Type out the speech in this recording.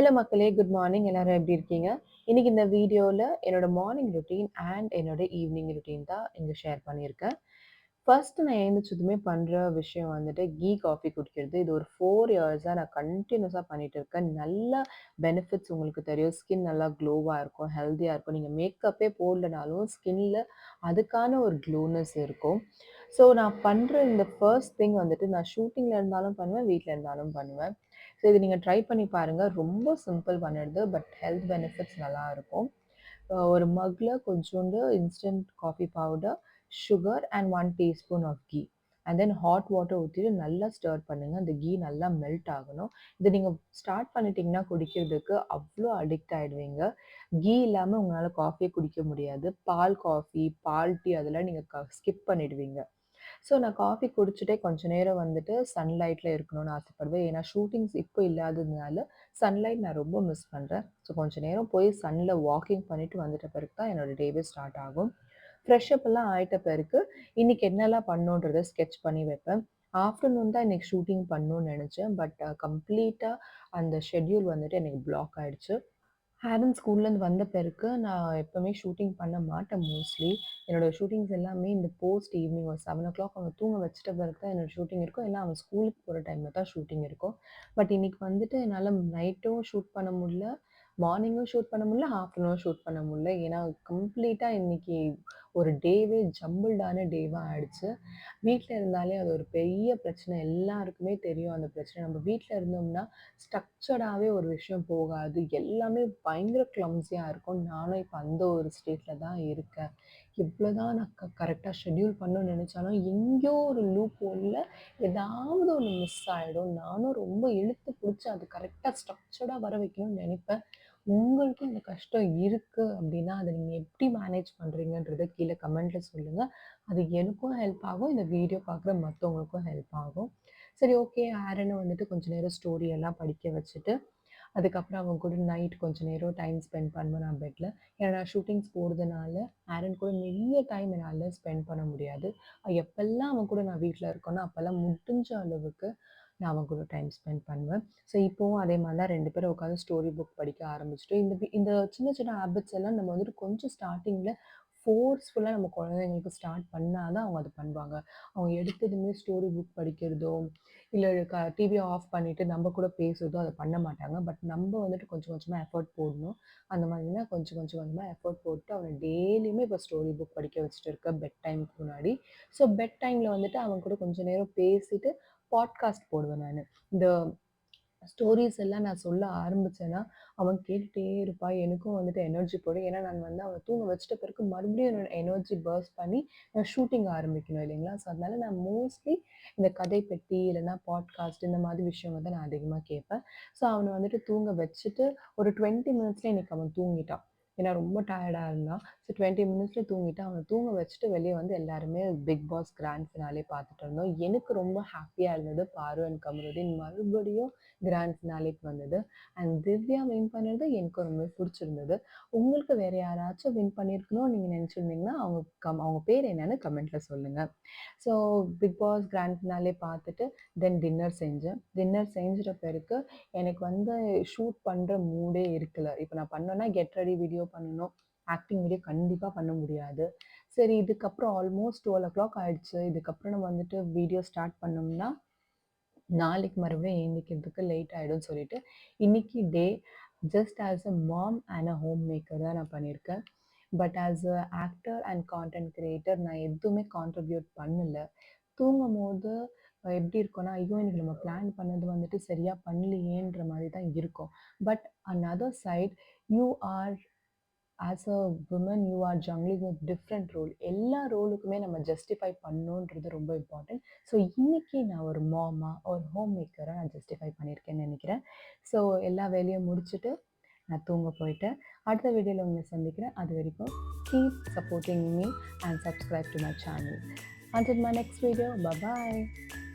Hello மக்களே! Good morning. எல்லாரும் எப்படி இருக்கீங்க? இன்னைக்கு இந்த வீடியோல என்னோட மார்னிங் ரொட்டீன் அண்ட் என்னோட ஈவினிங் ரொட்டீன் தான் இங்க ஷேர் பண்ணியிருக்கேன். ஃபர்ஸ்ட் நான் எழுந்திரிச்சதுமே பண்ற விஷயம் வந்துட்டு காஃபி குடிக்கிறது. இது ஒரு 4 இயர்ஸா நான் கன்டினியூஸா பண்ணிட்டு இருக்கேன். நல்ல பெனிஃபிட்ஸ் உங்களுக்கு தெரியும். ஸ்கின் நல்லா க்ளோவா இருக்கும், ஹெல்தியா இருக்கும். நீங்க மேக்கப்பே போடலனாலும் ஸ்கின்ல அதுக்கான ஒரு க்ளோனஸ் இருக்கும். ஸோ நான் பண்ற இந்த ஃபர்ஸ்ட் திங் வந்துட்டு நான் ஷூட்டிங்ல இருந்தாலும் பண்ணுவேன், வீட்ல இருந்தாலும் பண்ணுவேன். ஸோ இது நீங்க ட்ரை பண்ணி பாருங்க. ரொம்ப சிம்பிள் பண்ணுறது. பட் ஹெல்த் பெனிஃபிட்ஸ் நல்லாயிருக்கும். ஒரு மக்ல கொஞ்சோண்டு instant coffee powder, sugar and 1 teaspoon of ghee. And then hot water ஊத்திட்டு நல்லா ஸ்டிர் பண்ணுங்க. அந்த கீ நல்லா மெல்ட் ஆகணும். இத நீங்க ஸ்டார்ட் பண்ணிட்டீங்கன்னா குடிக்கிறதுக்கு அவ்ளோ அடிக்ட் ஆயிடுவீங்க. கீ இல்லாம உங்களால காஃபியே குடிக்க முடியாது. பால் காஃபி, பால் டீ அதெல்லாம் நீங்க ஸ்கிப் பண்ணிடுவீங்க. ஸோ நான் காஃபி குடிச்சுட்டே கொஞ்ச நேரம் வந்துட்டு சன்லைட்ல இருக்கணும்னு ஆசைப்படுவேன். ஏன்னா ஷூட்டிங்ஸ் இப்போ இல்லாததுனால சன்லைட் நான் ரொம்ப மிஸ் பண்றேன். ஸோ கொஞ்ச நேரம் போய் சன்ல வாக்கிங் பண்ணிட்டு வந்துட்ட பிறகு தான் என்னோட டேவே ஸ்டார்ட் ஆகும். ஃப்ரெஷ் அப் எல்லாம் ஆயிட்ட பிறகு இன்னைக்கு என்னலாம் பண்ணணுன்றத ஸ்கெட்ச் பண்ணி வைப்பேன். ஆஃப்டர்நூன் தான் இன்னைக்கு ஷூட்டிங் பண்ணணும்னு நெனச்சேன். பட் கம்ப்ளீட்டா அந்த ஷெட்யூல் வந்துட்டு எனக்கு பிளாக் ஆயிடுச்சு. ஹேரன் ஸ்கூல்லேருந்து வந்த பிறகு நான் எப்பவுமே ஷூட்டிங் பண்ண மாட்டேன் மோஸ்ட்லி. என்னோட ஷூட்டிங்ஸ் எல்லாமே இந்த போஸ்ட் ஈவினிங் ஒரு 7:00 அவன தூங்க வச்சுட்ட பிறகு தான் என்னோட ஷூட்டிங் இருக்கும். ஏன்னா அவன் ஸ்கூலுக்கு போற டைம்ல தான் ஷூட்டிங் இருக்கும். பட் இன்னைக்கு வந்துட்டு என்னால நைட்டும் ஷூட் பண்ண முடியல, மார்னிங்கும் ஷூட் பண்ண முடியல, ஆஃப்டர்நூனும் ஷூட் பண்ண முடியல. ஏன்னா கம்ப்ளீட்டா இன்னைக்கு ஒரு டேவே ஜம்பிள்டான டேவா ஆயிடுச்சு. வீட்ல இருந்தாலே அது ஒரு பெரிய பிரச்சனை. எல்லாருக்குமே தெரியும் அந்த பிரச்சனை. நம்ம வீட்ல இருந்தோம்னா ஸ்ட்ரக்சர்டாவே ஒரு விஷயம் போகாது. எல்லாமே பயங்கர கிளம்ஸியா இருக்கும். நானும் இப்ப அந்த ஒரு ஸ்டேட்ல தான் இருக்கேன். எவ்வளோதான் நான் கரெக்ட்டா ஷெட்யூல் பண்ணணும்னு நெனச்சாலும், எங்கேயோ ஒரு லூப் ஹோல்ல ஏதாவது ஒண்ணு மிஸ் ஆயிடும். நானும் ரொம்ப இழுத்து புடிச்சு அது கரெக்ட்டா ஸ்ட்ரக்சர்டா வர வைக்கணும்னு நெனைப்பேன். உங்களுக்கும் இந்த கஷ்டம் இருக்கு அப்டின்னா, அத நீங்க எப்படி மேனேஜ் பண்றீங்கன்றத கீழ கமெண்ட்ல சொல்லுங்க. அது எனக்கும் ஹெல்ப் ஆகும். இந்த வீடியோ பார்க்குற மத்தவங்களுக்கும் ஹெல்ப் ஆகும். சரி ஓகே. ஆரன வந்துட்டு கொஞ்ச நேரம் ஸ்டோரி எல்லாம் படிக்க வச்சுட்டு, அதுக்கப்புறம் அவன் கூட நைட் கொஞ்ச நேரம் டைம் ஸ்பெண்ட் பண்ணுவேன் நான் பெட்ல. ஏன்னா நான் ஷூட்டிங்ஸ் போறதுனால, ஆரன் கூட நெறைய டைம் என்னால ஸ்பெண்ட் பண்ண முடியாது. எப்பல்லாம் அவன் கூட நான் வீட்ல இருக்கேனோ, அப்பல்லாம் முடிஞ்ச அளவுக்கு நான் அவன் கூட டைம் ஸ்பெண்ட் பண்ணுவேன். ஸோ இப்பவும் அதே மாரி தான் 2 பேரும் உட்காந்து ஸ்டோரி புக் படிக்க ஆரம்பிச்சுட்டோம். இந்த சின்ன சின்ன ஹேபிட்ஸ் எல்லாம் நம்ம வந்துட்டு கொஞ்சம் ஸ்டார்ட்டிங்ல ஃபோர்ஸ்ஃபுல்லா நம்ம குழந்தைங்களுக்கு ஸ்டார்ட் பண்ணா தான் அவங்க அத பண்ணுவாங்க. அவங்க எடுத்ததுமே ஸ்டோரி புக் படிக்கிறதோ, இல்ல டிவிய ஆஃப் பண்ணிட்டு நம்ம கூட பேசுறதோ அத பண்ண மாட்டாங்க. பட் நம்ப வந்துட்டு கொஞ்சம் கொஞ்சமா எஃபோர்ட் போடணும். அந்த மாதிரினா கொஞ்சம் கொஞ்சம் கொஞ்சமா எஃபோர்ட் போட்டு அவன டெய்லியுமே இப்போ ஸ்டோரி புக் படிக்க வச்சுட்டு இருக்கேன் பெட் டைம்க்கு முன்னாடி. ஸோ பெட் டைம்ல வந்துட்டு அவன் கூட கொஞ்சம் நேரம் பேசிட்டு பாட்காஸ்ட் போடுவேன் நானு. இந்த ஸ்டோரீஸ் எல்லாம் நான் சொல்ல ஆரம்பிச்சேன்னா, அவன் கேட்டுட்டே இருப்பான். எனக்கும் வந்துட்டு எனர்ஜி போடும். ஏன்னா, நான் வந்து அவன தூங்க வச்சுட்ட பிறகு மறுபடியும் என்னோட எனர்ஜி பர்ஸ்ட் பண்ணி நான் ஷூட்டிங் ஆரம்பிக்கணும் இல்லைங்களா? ஸோ, அதனால நான் மோஸ்ட்லி இந்த கதை பெட்டி இல்லைன்னா பாட்காஸ்ட் இந்த மாதிரி விஷயம் வந்து நான் அதிகமா கேட்பேன். ஸோ, அவன வந்துட்டு தூங்க வச்சுட்டு ஒரு 20 மினிட்ஸ்ல இன்னைக்கு அவன் தூங்கிட்டான். ஏன்னா ரொம்ப டயர்டா இருந்தான். ஸோ 20 மினிட்ஸ்ல தூங்கிட்டான். அவன தூங்க வச்சுட்டு வெளிய வந்து எல்லாருமே பிக் பாஸ் கிராண்ட் ஃபினாலே பார்த்துட்டு இருந்தோம். எனக்கு ரொம்ப ஹேப்பியா இருந்தது. பாரு அண்ட் கமருதீன் மறுபடியும் கிராண்ட் ஃபினாலேக்கு வந்தது. அண்ட் திவ்யா வின் பண்ணது எனக்கு ரொம்பவே பிடிச்சிருந்தது. உங்களுக்கு வேற யாராச்சும் வின் பண்ணியிருக்கணும்னு நீங்க நினைச்சிருந்தீங்கன்னா, அவங்க பேர் என்னன்னு கமெண்ட்ல சொல்லுங்க. So Bigg Boss grand finale பார்த்துட்டு தென் டின்னர் செஞ்சேன். டின்னர் செஞ்சுட்ட பிறகு எனக்கு வந்து ஷூட் பண்ற மூடே இருக்கல. இப்ப நான் பண்ணேன்னா கெட் ரெடி வீடியோ பண்ணணும். ஆக்டிங் வீடியோ கண்டிப்பா பண்ண முடியாது. சரி இதுக்கப்புறம் ஆல்மோஸ்ட் 12:00 ஆயிடுச்சு. இதுக்கப்புறம் நம்ம வந்துட்டு வீடியோ ஸ்டார்ட் பண்ணோம்னா நாளைக்கு மறுபடியும் எந்திரிக்கிறதுக்கு லேட் ஆயிடும்னு சொல்லிட்டு, இன்னைக்கு day just as a mom and a homemaker தான் நான் பண்ணியிருக்கேன். But as a actor and content creator நான் எதுவுமே கான்ட்ரிபியூட் பண்ணல. தூங்கும்போது எப்படி இருக்கும்னா, ஐயோ! இன்னைக்கு நம்ம பிளான் பண்ணது வந்துட்டு சரியா பண்ணலையேன்ற மாரி தான் இருக்கும். But another side you are as a woman you are juggling with different role. எல்லா ரோலுக்குமே நம்ம ஜஸ்டிஃபை பண்ணணுன்றது ரொம்ப இம்பார்ட்டன்ட். ஸோ இன்னைக்கு நான் ஒரு மாமா, ஒரு ஹோம் மேக்கரா நான் ஜஸ்டிஃபை பண்ணியிருக்கேன்னு நெனைக்கிறேன். ஸோ எல்லா வேலையும் முடிச்சுட்டு நான் தூங்க போயிட்டேன். அடுத்த வீடியோல உங்கள சந்திக்கிறேன். அது வரைக்கும் keep supporting me and subscribe to my channel. Until my next video, bye bye.